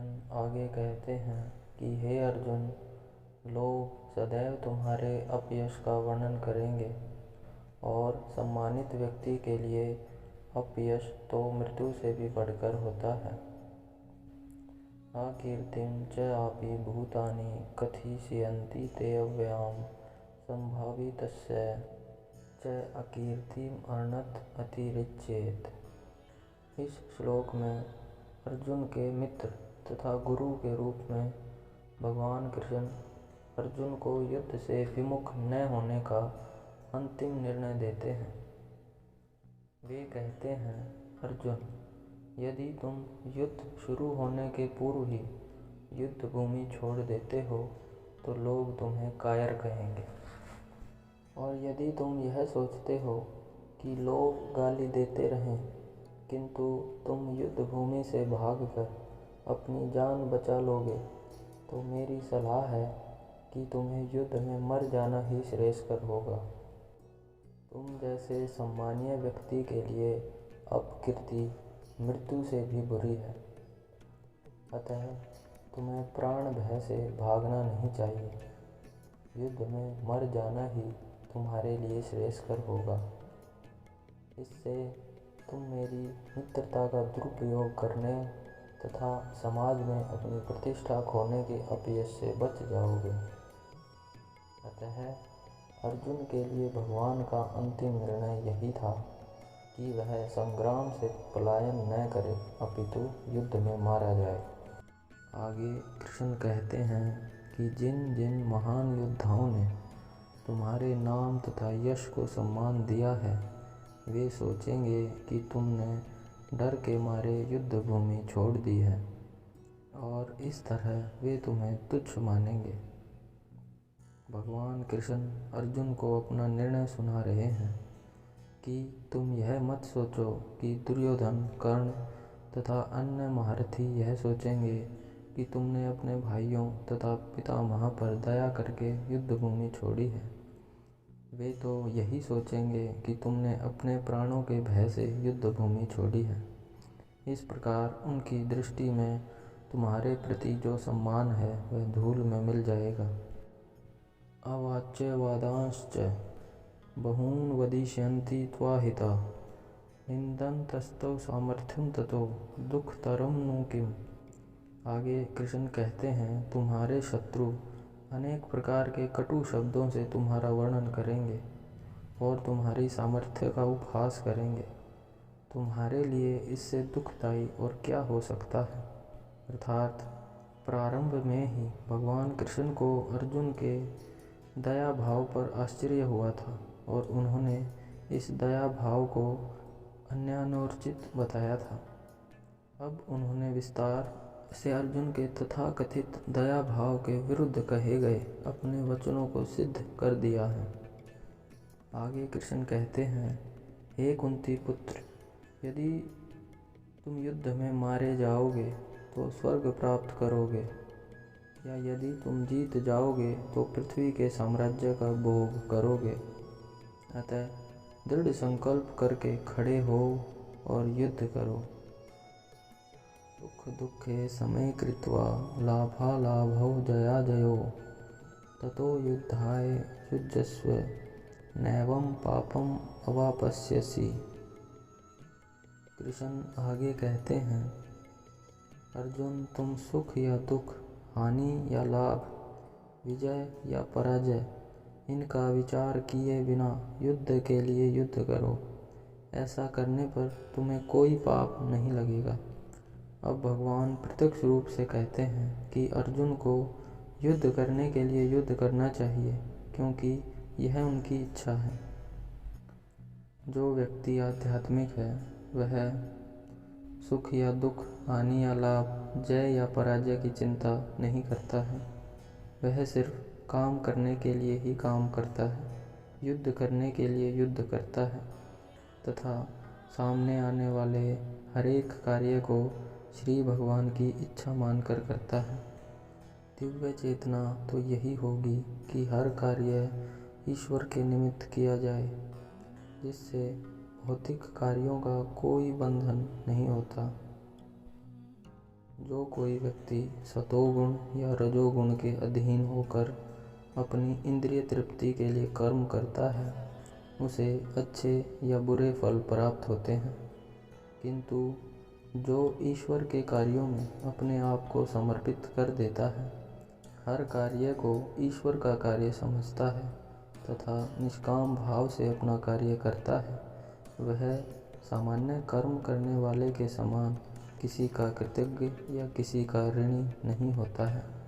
कृष्ण आगे कहते हैं कि हे अर्जुन, लोग सदैव तुम्हारे अपयश का वर्णन करेंगे और सम्मानित व्यक्ति के लिए अपयश तो मृत्यु से भी बढ़कर होता है। अकीर्तिं च आपि भूतानि कथयिष्यन्ति ते अव्ययां संभावितस्य च अकीर्तिम् अर्णत अतिरिच्येत। इस श्लोक में अर्जुन के मित्र तथा गुरु के रूप में भगवान कृष्ण अर्जुन को युद्ध से विमुख न होने का अंतिम निर्णय देते हैं। वे कहते हैं, अर्जुन, यदि तुम युद्ध शुरू होने के पूर्व ही युद्ध भूमि छोड़ देते हो तो लोग तुम्हें कायर कहेंगे, और यदि तुम यह सोचते हो कि लोग गाली देते रहें किंतु तुम युद्ध भूमि से भागकर अपनी जान बचा लोगे, तो मेरी सलाह है कि तुम्हें युद्ध में मर जाना ही श्रेयस्कर होगा। तुम जैसे सम्मानीय व्यक्ति के लिए अपकीर्ति मृत्यु से भी बुरी है, अतः तुम्हें प्राण भय से भागना नहीं चाहिए। युद्ध में मर जाना ही तुम्हारे लिए श्रेयस्कर होगा। इससे तुम मेरी मित्रता का दुरुपयोग करने तथा समाज में अपनी प्रतिष्ठा खोने के अपयश से बच जाओगे। अतः अर्जुन के लिए भगवान का अंतिम निर्णय यही था कि वह संग्राम से पलायन न करे, अपितु युद्ध में मारा जाए। आगे कृष्ण कहते हैं कि जिन जिन महान योद्धाओं ने तुम्हारे नाम तथा यश को सम्मान दिया है, वे सोचेंगे कि तुमने डर के मारे युद्ध भूमि छोड़ दी है, और इस तरह वे तुम्हें तुच्छ मानेंगे। भगवान कृष्ण अर्जुन को अपना निर्णय सुना रहे हैं कि तुम यह मत सोचो कि दुर्योधन, कर्ण तथा अन्य महारथी यह सोचेंगे कि तुमने अपने भाइयों तथा पितामह पर दया करके युद्ध भूमि छोड़ी है। वे तो यही सोचेंगे कि तुमने अपने प्राणों के भय से युद्ध भूमि छोड़ी है। इस प्रकार उनकी दृष्टि में तुम्हारे प्रति जो सम्मान है वह धूल में मिल जाएगा। अवाच्य वादांश्च बहून् वदिष्यन्ति त्वाहिता निन्दन्तस्तव सामर्थ्यं ततो दुःखतरं नु किम्। आगे कृष्ण कहते हैं, तुम्हारे शत्रु अनेक प्रकार के कटु शब्दों से तुम्हारा वर्णन करेंगे और तुम्हारी सामर्थ्य का उपहास करेंगे। तुम्हारे लिए इससे दुखदायी और क्या हो सकता है। अर्थात प्रारंभ में ही भगवान कृष्ण को अर्जुन के दया भाव पर आश्चर्य हुआ था और उन्होंने इस दया भाव को अन्यान्योचित बताया था। अब उन्होंने विस्तार से अर्जुन के तथाकथित दया भाव के विरुद्ध कहे गए अपने वचनों को सिद्ध कर दिया है। आगे कृष्ण कहते हैं, हे कुंती पुत्र, यदि तुम युद्ध में मारे जाओगे तो स्वर्ग प्राप्त करोगे, या यदि तुम जीत जाओगे तो पृथ्वी के साम्राज्य का भोग करोगे। अतः दृढ़ संकल्प करके खड़े हो और युद्ध करो। सुख दुःखे समे कृत्वा लाभालाभौ जयाजयो ततो युद्धाय युज्यस्व नैवं पापम अवापस्यसि। कृष्ण आगे कहते हैं, अर्जुन, तुम सुख या दुख, हानि या लाभ, विजय या पराजय, इनका विचार किए बिना युद्ध के लिए युद्ध करो। ऐसा करने पर तुम्हें कोई पाप नहीं लगेगा। अब भगवान प्रत्यक्ष रूप से कहते हैं कि अर्जुन को युद्ध करने के लिए युद्ध करना चाहिए, क्योंकि यह उनकी इच्छा है। जो व्यक्ति आध्यात्मिक है वह सुख या दुख, हानि या लाभ, जय या पराजय की चिंता नहीं करता है। वह सिर्फ काम करने के लिए ही काम करता है, युद्ध करने के लिए युद्ध करता है तथा सामने आने वाले हर एक कार्य को श्री भगवान की इच्छा मानकर करता है। दिव्य चेतना तो यही होगी कि हर कार्य ईश्वर के निमित्त किया जाए, जिससे भौतिक कार्यों का कोई बंधन नहीं होता। जो कोई व्यक्ति सतोगुण या रजोगुण के अधीन होकर अपनी इंद्रिय तृप्ति के लिए कर्म करता है, उसे अच्छे या बुरे फल प्राप्त होते हैं। किंतु जो ईश्वर के कार्यों में अपने आप को समर्पित कर देता है, हर कार्य को ईश्वर का कार्य समझता है तथा निष्काम भाव से अपना कार्य करता है, वह सामान्य कर्म करने वाले के समान किसी का कृतज्ञ या किसी का ऋणी नहीं होता है।